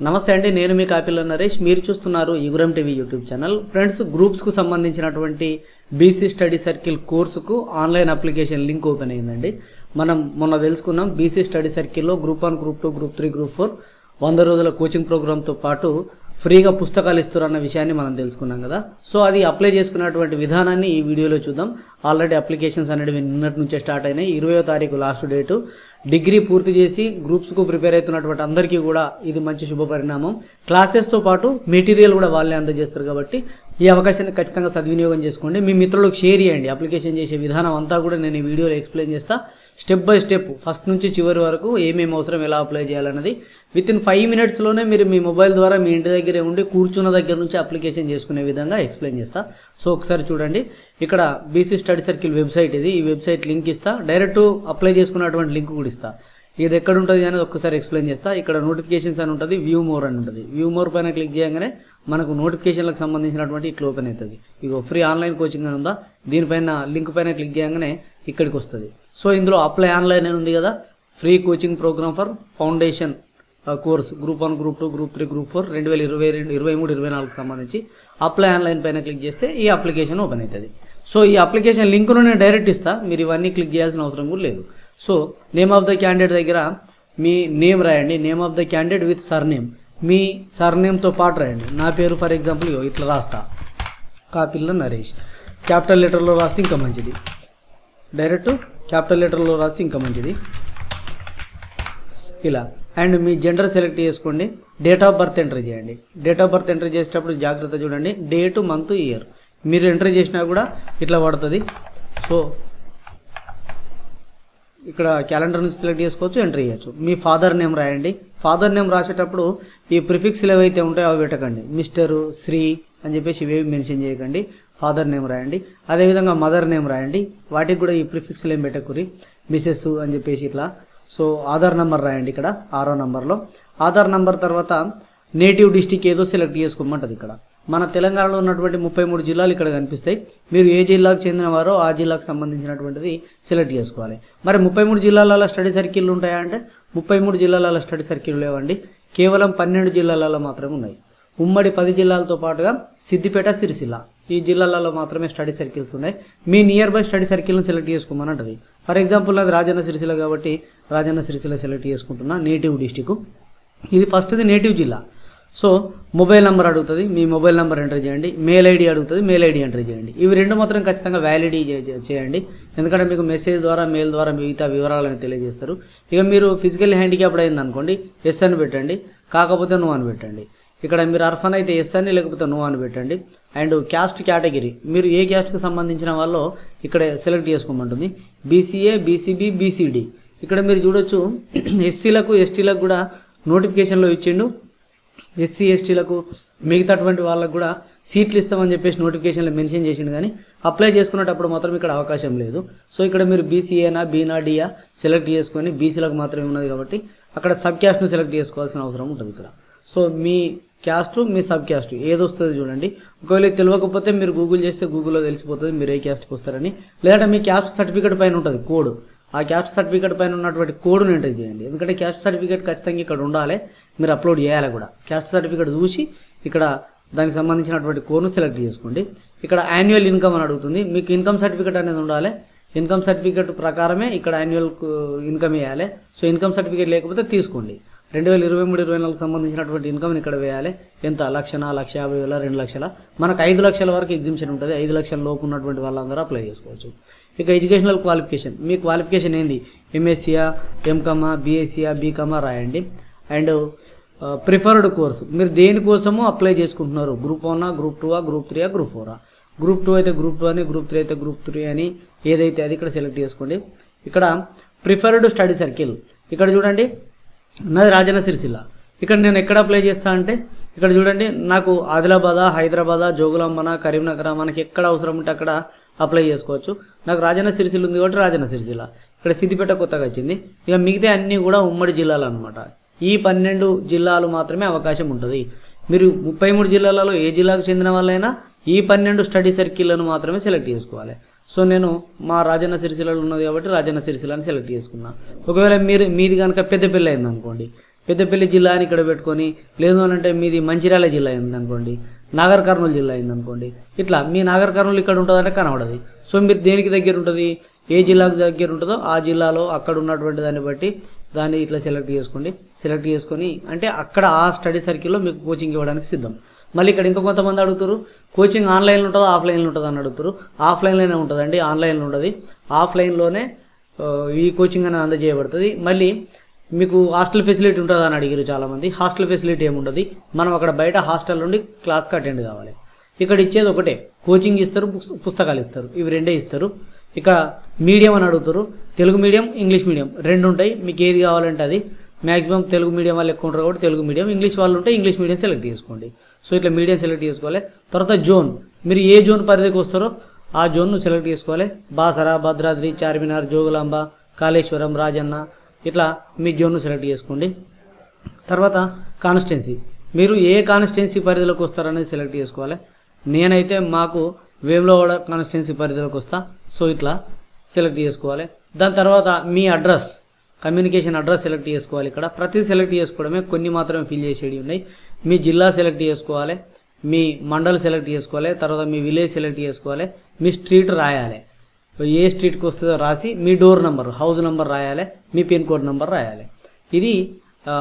నమస్తే అండి, నేను మీ కాపిల్ల నరేష్. మీరు చూస్తున్నారు యుగురం టీవీ యూట్యూబ్ ఛానల్. ఫ్రెండ్స్, గ్రూప్స్కు సంబంధించినటువంటి బీసీ స్టడీ సర్కిల్ కోర్సుకు ఆన్లైన్ అప్లికేషన్ లింక్ ఓపెన్ అయిందండి. మనం మొన్న తెలుసుకున్నాం బీసీ స్టడీ సర్కిల్లో గ్రూప్ 1, గ్రూప్ 2, గ్రూప్ 3, గ్రూప్ 4 100 రోజుల కోచింగ్ ప్రోగ్రామ్తో పాటు ఫ్రీగా పుస్తకాలు ఇస్తారన్న విషయాన్ని మనం తెలుసుకున్నాం కదా. సో అది అప్లై చేసుకున్నటువంటి విధానాన్ని ఈ వీడియోలో చూద్దాం. ఆల్రెడీ అప్లికేషన్స్ అనేవి నిన్నటి నుంచే స్టార్ట్ అయినాయి. 20వ తారీఖు లాస్ట్ డేటు. డిగ్రీ పూర్తి చేసి గ్రూప్స్కు ప్రిపేర్ అవుతున్నటువంటి అందరికీ కూడా ఇది మంచి శుభ పరిణామం. క్లాసెస్తో పాటు మెటీరియల్ కూడా వాళ్ళే అందజేస్తారు కాబట్టి ఈ అవకాశాన్ని ఖచ్చితంగా సద్వినియోగం చేసుకోండి. మీ మిత్రులకు షేర్ చేయండి. అప్లికేషన్ చేసే విధానం అంతా కూడా నేను ఈ వీడియోలో ఎక్స్ప్లెయిన్ చేస్తా. స్టెప్ బై స్టెప్ ఫస్ట్ నుంచి చివరి వరకు ఏమేమి అవసరం, ఎలా అప్లై చేయాలన్నది వితిన్ 5 minutesలోనే మీరు మీ మొబైల్ ద్వారా మీ ఇంటి దగ్గరే ఉండి కూర్చున్న దగ్గర నుంచి అప్లికేషన్ చేసుకునే విధంగా ఎక్స్ప్లెయిన్ చేస్తా. సో ఒకసారి చూడండి. ఇక్కడ బీసీ స్టడీ సర్కిల్ వెబ్సైట్ ఇది. ఈ వెబ్సైట్ లింక్ ఇస్తా. డైరెక్ట్ అప్లై చేసుకున్నటువంటి లింక్ కూడా ఇస్తా. ఇది ఎక్కడ ఉంటుంది అనేది ఒక్కసారి ఎక్స్ప్లెయిన్ చేస్తా. ఇక్కడ నోటిఫికేషన్స్ అని ఉంటుంది, వ్యూ మోర్ అని ఉంటుంది. వ్యూ మోర్ పైన క్లిక్ చేయగానే మనకు నోటిఫికేషన్లకు సంబంధించినటువంటి ఇట్లా ఓపెన్ అవుతుంది. ఇగో ఫ్రీ ఆన్లైన్ కోచింగ్ అని ఉందా, దీనిపైన లింక్ పైన క్లిక్ చేయగానే ఇక్కడికి వస్తుంది. సో ఇందులో అప్లై ఆన్లైన్ అని ఉంది కదా, free coaching program for foundation course group 1, group 2, group 3, group 4 2022, 23, 24 సంబంధించి అప్లై ఆన్లైన్ పైన క్లిక్ చేస్తే ఈ అప్లికేషన్ ఓపెన్ అవుతుంది. సో ఈ అప్లికేషన్ లింక్ను నేను డైరెక్ట్ ఇస్తా, మీరు ఇవన్నీ క్లిక్ చేయాల్సిన అవసరం కూడా లేదు. So name of the candidate దగ్గర మీ నేమ్ రాయండి. Name of the candidate with surname. మీ సర్నేమ్తో పాటు రాయండి. నా పేరు ఫర్ ఎగ్జాంపుల్ ఇట్లా రాస్తా, కాపిల్ల నరేష్. క్యాపిటల్ లెటర్లో రాస్తే ఇంకా మంచిది, డైరెక్ట్ క్యాపిటల్ లెటర్లో రాస్తే ఇంకా మంచిది ఇలా. అండ్ మీ జెండర్ సెలెక్ట్ చేసుకోండి. డేట్ ఆఫ్ బర్త్ ఎంటర్ చేయండి. డేట్ ఆఫ్ బర్త్ ఎంటర్ చేసేటప్పుడు జాగ్రత్త చూడండి, డేటు, మంత్, ఇయర్ మీరు ఎంటర్ చేసినా కూడా ఇట్లా పడుతుంది. సో ఇక్కడ క్యాలెండర్ నుంచి సెలెక్ట్ చేసుకోవచ్చు, ఎంటర్ చేయొచ్చు. మీ ఫాదర్ నేమ్ రాయండి. ఫాదర్ నేమ్ రాసేటప్పుడు ఈ ప్రిఫిక్స్లు ఏవైతే ఉంటాయో అవి పెట్టకండి. మిస్టరు, శ్రీ అని చెప్పేసి ఇవేవి మెన్షన్ చేయకండి. ఫాదర్ నేమ్ రాయండి. అదేవిధంగా మదర్ నేమ్ రాయండి. వాటికి కూడా ఈ ప్రిఫిక్స్లు ఏం పెట్టకూరి, మిసెస్ అని చెప్పేసి ఇట్లా. సో ఆధార్ నెంబర్ రాయండి. ఇక్కడ 6వ నెంబర్లో ఆధార్ నెంబర్ తర్వాత నేటివ్ డిస్టిక్ ఏదో సెలెక్ట్ చేసుకోమంటుంది. ఇక్కడ మన తెలంగాణలో ఉన్నటువంటి 33 జిల్లాలు ఇక్కడ కనిపిస్తాయి. మీరు ఏ జిల్లాకు చెందినవారో ఆ జిల్లాకు సంబంధించినటువంటిది సెలెక్ట్ చేసుకోవాలి. మరి 33 జిల్లాలలో స్టడీ సర్కిల్ ఉంటాయా అంటే 33 జిల్లాలలో స్టడీ సర్కిల్ లేవండి. కేవలం 12 జిల్లాలలో మాత్రమే ఉన్నాయి. ఉమ్మడి 10 జిల్లాలతో పాటుగా సిద్దిపేట, సిరిసిల్ల ఈ జిల్లాలలో మాత్రమే స్టడీ సర్కిల్స్ ఉన్నాయి. మీ నియర్ బై స్టడీ సర్కిల్ను సెలెక్ట్ చేసుకోమని అంటది. ఫర్ ఎగ్జాంపుల్ నాది రాజన్న సిరిసిల్ల కాబట్టి రాజన్న సిరిసిల్ల సెలెక్ట్ చేసుకుంటున్నా. నేటివ్ డిస్టిక్ ఇది ఫస్ట్ది, నేటివ్ జిల్లా. సో మొబైల్ నెంబర్ అడుగుతుంది, మీ మొబైల్ నెంబర్ ఎంటర్ చేయండి. మెయిల్ ఐడి అడుగుతుంది, మెయిల్ ఐడి ఎంటర్ చేయండి. ఇవి రెండు మాత్రం ఖచ్చితంగా వ్యాలిడీ చేయండి, ఎందుకంటే మీకు మెసేజ్ ద్వారా, మెయిల్ ద్వారా మిగతా వివరాలను తెలియజేస్తారు. ఇక మీరు ఫిజికల్ హ్యాండిక్యాప్డ్ అయింది అనుకోండి, ఎస్ అని పెట్టండి, కాకపోతే నో అని పెట్టండి. ఇక్కడ మీరు అర్ఫన్ అయితే ఎస్ అని, లేకపోతే నో అని పెట్టండి. అండ్ క్యాస్ట్ కేటగిరీ మీరు ఏ క్యాస్ట్కి సంబంధించిన వాళ్ళు ఇక్కడ సెలెక్ట్ చేసుకోమంటుంది. బీసీఏ, బీసీబీ, బీసీడీ ఇక్కడ మీరు చూడొచ్చు. ఎస్సీలకు, ఎస్టీలకు కూడా నోటిఫికేషన్లో ఇచ్చిండు. ఎస్సీ, ఎస్టీలకు మిగతాటువంటి వాళ్ళకు కూడా సీట్లు ఇస్తామని చెప్పేసి నోటిఫికేషన్లో మెన్షన్ చేసిండు, కానీ అప్లై చేసుకునేటప్పుడు మాత్రం ఇక్కడ అవకాశం లేదు. సో ఇక్కడ మీరు బీసీఏనా, బీనా, డియా సెలెక్ట్ చేసుకొని బీసీలకు మాత్రమే ఉన్నది కాబట్టి అక్కడ సబ్ క్యాస్ట్ను సెలెక్ట్ చేసుకోవాల్సిన అవసరం ఉంటుంది ఇక్కడ. సో మీ క్యాస్ట్, మీ సబ్ క్యాస్ట్ ఏది వస్తుంది చూడండి. ఒకవేళ తెలియకపోతే మీరు గూగుల్ చేస్తే గూగుల్లో తెలిసిపోతుంది మీరు ఏ క్యాస్ట్కి వస్తారని. లేదంటే మీ క్యాస్ట్ సర్టిఫికేట్ పైన ఉంటుంది కోడ్, ఆ క్యాస్ట్ సర్టిఫికేట్ పైన ఉన్నటువంటి కోడ్ను ఎంటర్ చేయండి. ఎందుకంటే క్యాస్ట్ సర్టిఫికేట్ ఖచ్చితంగా ఇక్కడ ఉండాలి, మీరు అప్లోడ్ చేయాలి కూడా. క్యాస్ట్ సర్టిఫికేట్ చూసి ఇక్కడ దానికి సంబంధించినటువంటి కోడ్ను సెలెక్ట్ చేసుకోండి. ఇక్కడ యాన్యువల్ ఇన్కమ్ అని అడుగుతుంది. మీకు ఇన్కమ్ సర్టిఫికేట్ అనేది ఉండాలి. ఇన్కమ్ సర్టిఫికేట్ ప్రకారమే ఇక్కడ యాన్యువల్ ఇన్కమ్ వేయాలి. సో ఇన్కమ్ సర్టిఫికేట్ లేకపోతే తీసుకోండి. 2023, 24 సంబంధించినటువంటి ఇన్కమ్ ఇక్కడ వేయాలి. ఎంత? 1,00,000, 1,50,000, 2 లక్షల. మనకు 5 లక్షల వరకు ఎగ్జిబిషన్ ఉంటుంది. 5 లక్షల లోపు ఉన్నటువంటి వాళ్ళందరూ అప్లై చేసుకోవచ్చు. ఇక ఎడ్యుకేషనల్ క్వాలిఫికేషన్, మీ క్వాలిఫికేషన్ ఏంది? ఎంఎస్సీయా, ఎంకమా, బీఎస్సీయా, బీకమా రాయండి. అండ్ ప్రిఫర్డ్ కోర్సు మీరు దేనికోసమో అప్లై చేసుకుంటున్నారు. Group 1, group 2, group 3, group 4. Group 2 అయితే గ్రూప్ 2 అని, గ్రూప్ 3 అయితే గ్రూప్ 3 అని, ఏదైతే అది ఇక్కడ సెలెక్ట్ చేసుకోండి. ఇక్కడ ప్రిఫర్డ్ స్టడీ సర్కిల్ ఇక్కడ చూడండి, నాది రాజన్న సిరిసిల్ల. ఇక్కడ నేను ఎక్కడ అప్లై చేస్తా అంటే ఇక్కడ చూడండి, నాకు ఆదిలాబాద్, హైదరాబాద్, జోగులాంబన, కరీంనగర్ మనకి ఎక్కడ అవసరం ఉంటే అక్కడ అప్లై చేసుకోవచ్చు. నాకు రాజన్న సిరిసిల్ల ఉంది కాబట్టి రాజన్న సిరిసిల్ల. ఇక్కడ సిద్దిపేట కొత్తగా వచ్చింది. ఇక మిగతా అన్నీ కూడా ఉమ్మడి జిల్లాలు అనమాట. ఈ 12 జిల్లాలు మాత్రమే అవకాశం ఉంటుంది. మీరు 33 జిల్లాలలో ఏ జిల్లాకు చెందిన వాళ్ళైనా ఈ 12 స్టడీ సర్కిళ్లను మాత్రమే సెలెక్ట్ చేసుకోవాలి. సో నేను మా రాజన్న సిరిసిల్లలో ఉన్నది కాబట్టి రాజన్న సిరిసిల్లని సెలెక్ట్ చేసుకున్నా. ఒకవేళ మీది కనుక పెద్దపల్లి అయింది అనుకోండి, పెద్దపల్లి జిల్లా అని ఇక్కడ పెట్టుకొని, లేదు అని అంటే మీది మంచిర్యాల జిల్లా అయిందనుకోండి, నాగర్ కర్నూలు జిల్లా అయిందనుకోండి, ఇట్లా మీ నాగర్ కర్నూలు ఇక్కడ ఉంటుందంటే కనబడదు. సో మీరు దేనికి దగ్గర ఉంటుంది, ఏ జిల్లాకు దగ్గర ఉంటుందో ఆ జిల్లాలో అక్కడ ఉన్నటువంటి దాన్ని బట్టి దాన్ని ఇట్లా సెలెక్ట్ చేసుకోండి. సెలెక్ట్ చేసుకొని అంటే అక్కడ ఆ స్టడీ సర్కిల్లో మీకు కోచింగ్ ఇవ్వడానికి సిద్ధం. మళ్ళీ ఇక్కడ ఇంకా కొంతమంది అడుగుతారు, కోచింగ్ ఆన్లైన్లో ఉంటుందో ఆఫ్లైన్లో ఉంటుందో అని అడుగుతారు. ఆఫ్లైన్లోనే ఉంటుందండి, ఆన్లైన్లో ఉండదు. ఆఫ్లైన్లోనే ఈ కోచింగ్ అనేది అందజేయబడుతుంది. మళ్ళీ మీకు హాస్టల్ ఫెసిలిటీ ఉంటుందా అని అడిగారు చాలామంది. హాస్టల్ ఫెసిలిటీ ఏముండదు, మనం అక్కడ బయట హాస్టల్ నుండి క్లాస్కి అటెండ్ కావాలి. ఇక్కడ ఇచ్చేది ఒకటే, కోచింగ్ ఇస్తారు, పుస్తకాలు ఇస్తారు, ఇవి రెండే ఇస్తారు. ఇక మీడియం అని అడుగుతారు, తెలుగు మీడియం ఇంగ్లీష్ మీడియం రెండు ఉంటాయి. మీకు ఏది కావాలంటే అది. మ్యాక్సిమం తెలుగు మీడియం వాళ్ళు ఎక్కువ ఉంటారు కాబట్టి తెలుగు మీడియం, ఇంగ్లీష్ వాళ్ళు ఉంటే ఇంగ్లీష్ మీడియం సెలెక్ట్ చేసుకోండి. సో ఇట్లా మీడియం సెలెక్ట్ చేసుకోవాలి. తర్వాత జోన్, మీరు ఏ జోన్ పరిధికి వస్తారో ఆ జోన్ను సెలెక్ట్ చేసుకోవాలి. బాసర, భద్రాద్రి, చార్మినార్, జోగులాంబ, కాళేశ్వరం, రాజన్న, ఇట్లా మీ జోన్ను సెలెక్ట్ చేసుకోండి. తర్వాత కాన్స్టిట్యున్సీ, మీరు ఏ కాన్స్టిట్యున్సీ పరిధిలోకి వస్తారనేది సెలెక్ట్ చేసుకోవాలి. నేనైతే మాకు వేములవాడ కాన్స్టిట్యున్సీ పరిధిలోకి వస్తా. సో ఇట్లా సెలెక్ట్ చేసుకోవాలి. దాని తర్వాత మీ అడ్రస్, కమ్యూనికేషన్ అడ్రస్ సెలెక్ట్ చేసుకోవాలి. ఇక్కడ ప్రతి సెలెక్ట్ చేసుకోవడమే, కొన్ని మాత్రమే ఫిల్ చేసేవి ఉన్నాయి. మీ జిల్లా సెలెక్ట్ చేసుకోవాలి, మీ మండల్ సెలెక్ట్ చేసుకోవాలి, తర్వాత మీ విలేజ్ సెలెక్ట్ చేసుకోవాలి, మీ స్ట్రీట్ రాయాలి, ఏ స్ట్రీట్కి వస్తుందో రాసి మీ డోర్ నెంబర్, హౌస్ నెంబర్ రాయాలి, మీ పిన్ కోడ్ నెంబర్ రాయాలి. ఇది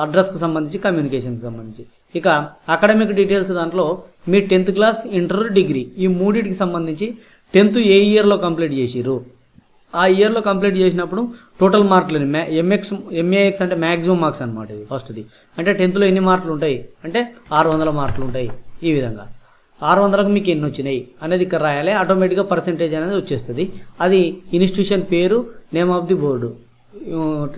అడ్రస్కు సంబంధించి, కమ్యూనికేషన్కి సంబంధించి. ఇక అకాడమిక్ డీటెయిల్స్ దాంట్లో మీ 10th క్లాస్, ఇంటర్, డిగ్రీ ఈ మూడింటికి సంబంధించి 10th ఏ ఇయర్లో కంప్లీట్ చేసిరు, ఆ ఇయర్లో కంప్లీట్ చేసినప్పుడు టోటల్ మార్కులు ఎంఏఎక్స్ అంటే మ్యాక్సిమం మార్క్స్ అనమాట. ఇది ఫస్ట్ది. అంటే 10thలో ఎన్ని మార్కులు ఉంటాయి అంటే 600 మార్కులు ఉంటాయి. ఈ విధంగా 600కు మీకు ఎన్ని వచ్చినాయి అనేది ఇక్కడ రాయాలి. ఆటోమేటిక్గా పర్సెంటేజ్ అనేది వచ్చేస్తుంది. అది ఇన్స్టిట్యూషన్ పేరు, name of the board.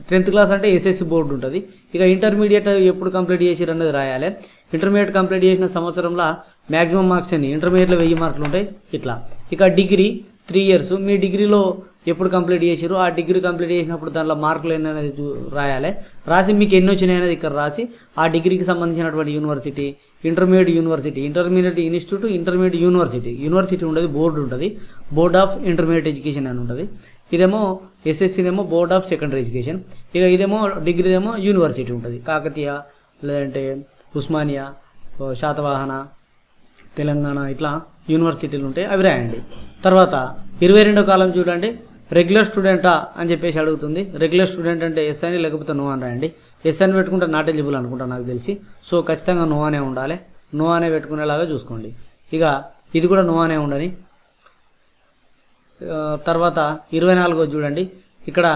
10th class అంటే ఎస్ఎస్సి బోర్డు ఉంటుంది. ఇక ఇంటర్మీడియట్ ఎప్పుడు కంప్లీట్ చేసిరు అనేది రాయాలి. ఇంటర్మీడియట్ కంప్లీట్ చేసిన సంవత్సరంలో మ్యాక్సిమం మార్క్స్ అని, ఇంటర్మీడియట్లో 1000 మార్కులు ఉంటాయి ఇట్లా. ఇక డిగ్రీ 3 years, మీ డిగ్రీలో ఎప్పుడు కంప్లీట్ చేసారు, ఆ డిగ్రీ కంప్లీట్ చేసినప్పుడు దాంట్లో మార్కులు ఎన్ని అనేది రాయాలి. రాసి మీకు ఎన్ని వచ్చినాయి అనేది ఇక్కడ రాసి ఆ డిగ్రీకి సంబంధించినటువంటి university, intermediate university, intermediate institute, intermediate university ఉండదు, బోర్డు ఉంటుంది, బోర్డ్ ఆఫ్ ఇంటర్మీడియట్ ఎడ్యుకేషన్ అని ఉంటుంది. ఇదేమో ఎస్ఎస్సీదేమో బోర్డ్ ఆఫ్ సెకండరీ ఎడ్యుకేషన్. ఇక ఇదేమో డిగ్రీదేమో యూనివర్సిటీ ఉంటుంది, కాకతీయ, లేదంటే ఉస్మానియా, శాతవాహన, తెలంగాణ, ఇట్లా యూనివర్సిటీలు ఉంటాయి, అవి రాయండి. తర్వాత 22వ కాలం చూడండి, రెగ్యులర్ స్టూడెంటా అని చెప్పేసి అడుగుతుంది. రెగ్యులర్ స్టూడెంట్ అంటే ఎస్ అని, లేకపోతే నో అని రాయండి. ఎస్ అని పెట్టుకుంటే నాట్ ఎలిజిబుల్ అనుకుంటా నాకు తెలిసి. సో ఖచ్చితంగా నో అనే ఉండాలి, నో అనే పెట్టుకునేలాగా చూసుకోండి. ఇక ఇది కూడా నో అనే ఉండని. తర్వాత 24వ చూడండి, ఇక్కడ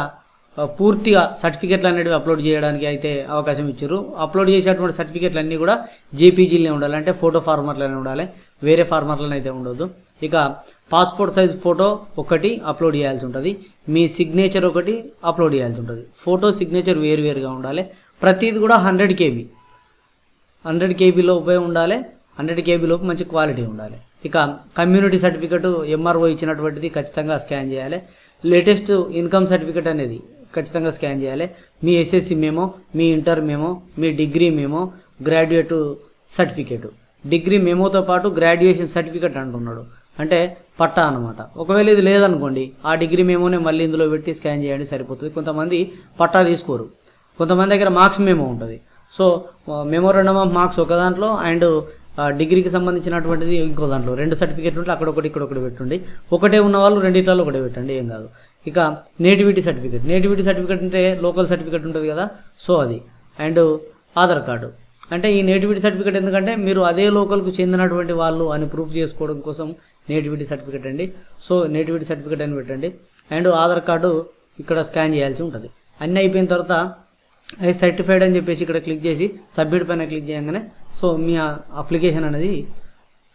పూర్తిగా సర్టిఫికెట్లు అనేవి అప్లోడ్ చేయడానికి అయితే అవకాశం ఇచ్చారు. అప్లోడ్ చేసేటువంటి సర్టిఫికెట్లు అన్నీ కూడా జేపీజీలనే ఉండాలి, అంటే ఫోటో ఫార్మాట్లోనే ఉండాలి, వేరే ఫార్మాట్లను అయితే ఉండదు. ఇక పాస్పోర్ట్ సైజ్ ఫోటో ఒకటి అప్లోడ్ చేయాల్సి ఉంటుంది, మీ సిగ్నేచర్ ఒకటి అప్లోడ్ చేయాల్సి ఉంటుంది. ఫోటో, సిగ్నేచర్ వేరువేరుగా ఉండాలి. ప్రతిది కూడా 100 KB లోపే ఉండాలి, 100 KB లోపు మంచి క్వాలిటీ ఉండాలి. ఇక కమ్యూనిటీ సర్టిఫికెట్ ఎంఆర్ఓ ఇచ్చినటువంటిది ఖచ్చితంగా స్కాన్ చేయాలి. లేటెస్ట్ ఇన్కమ్ సర్టిఫికెట్ అనేది ఖచ్చితంగా స్కాన్ చేయాలి. మీ ఎస్ఎస్సి మేమో, మీ ఇంటర్ మేమో, మీ degree memo, graduate certificate, degree మేమోతో పాటు గ్రాడ్యుయేషన్ సర్టిఫికేట్ అంటున్నాడు, అంటే పట్టా అనమాట. ఒకవేళ ఇది లేదనుకోండి, ఆ డిగ్రీ మేమోనే మళ్ళీ ఇందులో పెట్టి స్కాన్ చేయండి, సరిపోతుంది. కొంతమంది పట్టా తీసుకోరు, కొంతమంది దగ్గర మార్క్స్ మేమో ఉంటుంది. సో మెమోరాండమ్ ఆఫ్ మార్క్స్ ఒక దాంట్లో, అండ్ డిగ్రీకి సంబంధించినటువంటిది ఇంకో దాంట్లో, 2 సర్టిఫికేట్లు ఉంటే అక్కడ ఒకటి ఇక్కడ ఒకటి పెట్టండి. ఒకటే ఉన్న వాళ్ళు రెండిట్లలో ఒకటే పెట్టండి, ఏం కాదు. ఇక నేటివిటీ సర్టిఫికేట్ అంటే లోకల్ సర్టిఫికేట్ ఉంటుంది కదా, సో అది. అండ్ ఆధార్ కార్డు, అంటే ఈ నేటివిటీ సర్టిఫికేట్ ఎందుకంటే మీరు అదే లోకల్కు చెందినటువంటి వాళ్ళు అని ప్రూఫ్ చేసుకోవడం కోసం నేటివిటీ సర్టిఫికేట్ అండి. సో నేటివిటీ సర్టిఫికేట్ అని పెట్టండి. అండ్ ఆధార్ కార్డు ఇక్కడ స్కాన్ చేయాల్సి ఉంటుంది. అన్నీ అయిపోయిన తర్వాత అది సర్టిఫైడ్ అని చెప్పేసి ఇక్కడ క్లిక్ చేసి సబ్మిట్ పైన క్లిక్ చేయగానే సో మీ అప్లికేషన్ అనేది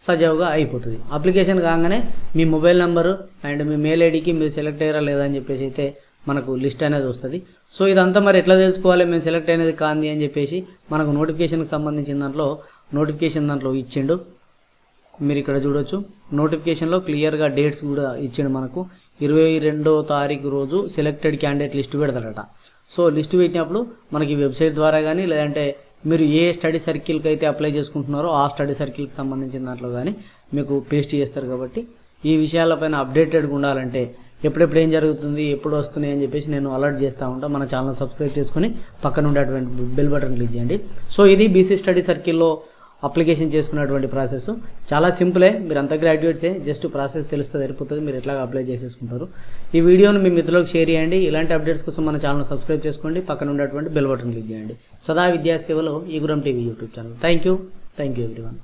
సజావుగా అయిపోతుంది. అప్లికేషన్ కాగానే మీ మొబైల్ నెంబరు అండ్ మీ మెయిల్ ఐడికి మీరు సెలెక్ట్ అయ్యారా లేదా అని చెప్పేసి అయితే మనకు లిస్ట్ అనేది వస్తుంది. సో ఇదంతా మరి ఎట్లా తెలుసుకోవాలి మేము సెలెక్ట్ అయినది కాంది అని చెప్పేసి మనకు నోటిఫికేషన్కి సంబంధించిన దాంట్లో ఇచ్చిండు. మీరు ఇక్కడ చూడొచ్చు, నోటిఫికేషన్లో క్లియర్గా డేట్స్ కూడా ఇచ్చిండు. మనకు 22వ తారీఖు రోజు సెలెక్టెడ్ క్యాండిడేట్ లిస్ట్ పెడతారట. సో లిస్ట్ పెట్టినప్పుడు మనకి వెబ్సైట్ ద్వారా కానీ, లేదంటే మీరు ఏ స్టడీ సర్కిల్కి అయితే అప్లై చేసుకుంటున్నారో ఆ స్టడీ సర్కిల్కి సంబంధించిన దాంట్లో కానీ మీకు పేస్ట్ చేస్తారు. కాబట్టి ఈ విషయాలపైన అప్డేటెడ్గా ఉండాలంటే ఎప్పుడెప్పుడు ఏం జరుగుతుంది, ఎప్పుడు వస్తున్నాయి అని చెప్పేసి నేను అలర్ట్ చేస్తూ ఉంటాను. మన ఛానల్ సబ్స్క్రైబ్ చేసుకుని పక్కన ఉండేటువంటి బెల్ బటన్ క్లిక్ చేయండి. సో ఇది బీసీ స్టడీ సర్కిల్లో అప్లికేషన్ చేసుకున్నటువంటి ప్రాసెస్. చాలా సింపులే, మీరు అంత గ్రాడ్యుయేట్సే, జస్ట్ ప్రాసెస్ తెలుస్తుంది, సరిపోతుంది, మీరు ఎట్లాగా అప్లై చేసేసుకుంటారు. ఈ వీడియోను మీ మిత్రులకు షేర్ చేయండి. ఇలాంటి అప్డేట్స్ కోసం మన ఛానల్ సబ్స్క్రైబ్ చేసుకోండి, పక్కన ఉండేటువంటి బెల్ బటన్ క్లిక్ చేయండి. సదా విద్యాసేవలో ఈగురం TV YouTube channel. Thank you everyone.